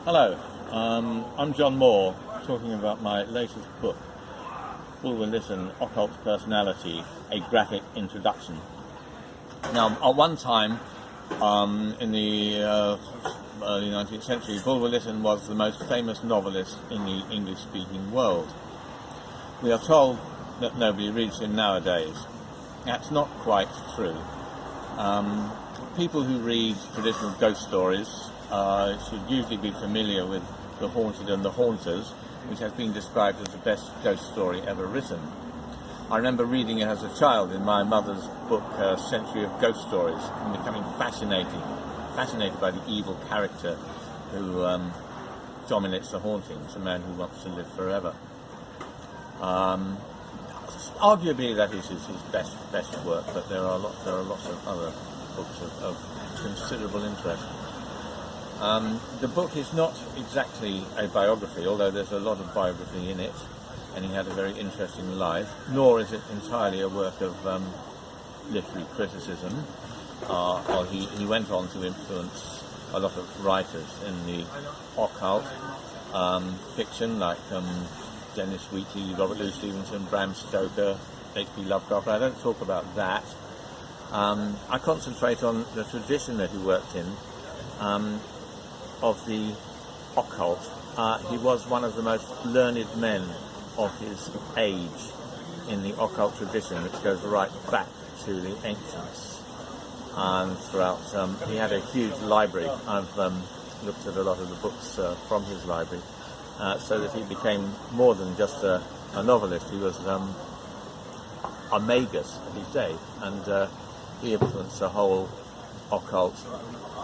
Hello, I'm John Moore, talking about my latest book, Bulwer Lytton, Occult Personality, A Graphic Introduction. Now, at one time, in the early 19th century, Bulwer Lytton was the most famous novelist in the English-speaking world. We are told that nobody reads him nowadays. That's not quite true. People who read traditional ghost stories should usually be familiar with The Haunted and the Haunters, which has been described as the best ghost story ever written. I remember reading it as a child in my mother's book, Century of Ghost Stories, and becoming fascinated by the evil character who dominates the hauntings, a man who wants to live forever. Arguably that is his best work, but there are lots of other books of considerable interest. The book is not exactly a biography, although there's a lot of biography in it, and he had a very interesting life, nor is it entirely a work of literary criticism. He went on to influence a lot of writers in the occult fiction, like Dennis Wheatley, Robert Louis Stevenson, Bram Stoker, H.P. Lovecraft. I don't talk about that. I concentrate on the tradition that he worked in, of the occult. He was one of the most learned men of his age in the occult tradition, which goes right back to the ancients. And throughout, he had a huge library. I've looked at a lot of the books from his library, so that he became more than just a novelist. He was a magus of his day, and he influenced the whole occult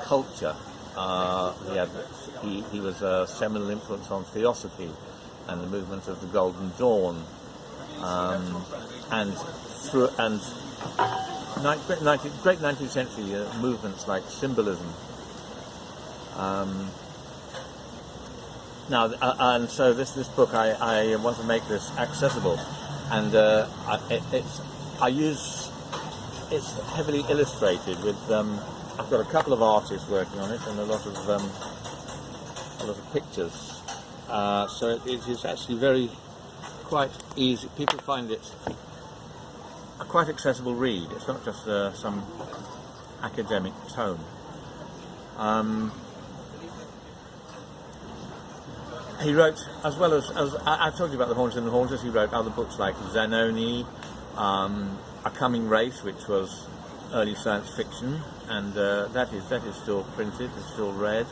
culture. He was a seminal influence on theosophy and the movement of the Golden Dawn, great 19th century movements like symbolism. And so this book, I want to make this accessible, and it's heavily illustrated with. I've got a couple of artists working on it and a lot of pictures. So it is actually quite easy. People find it a quite accessible read. It's not just some academic tome. He wrote, as well as I've told you about The Haunted and the Haunters, he wrote other books like Zanoni, A Coming Race, which was early science fiction, and that is still printed, it's still read.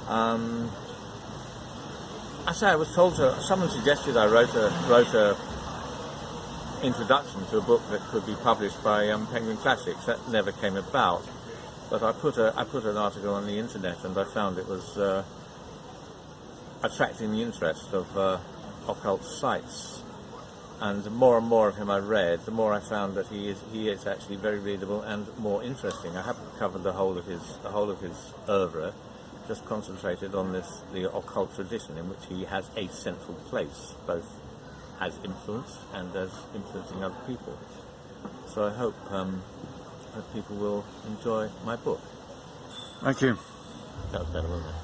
I was told someone suggested I wrote a introduction to a book that could be published by Penguin Classics. That never came about, but I put an article on the internet, and I found it was attracting the interest of occult sites. And the more and more of him I read, the more I found that he is actually very readable and more interesting. I haven't covered the whole of his oeuvre, just concentrated on the occult tradition in which he has a central place, both as influence and as influencing other people. So I hope that people will enjoy my book. Thank you. That was better, wasn't it?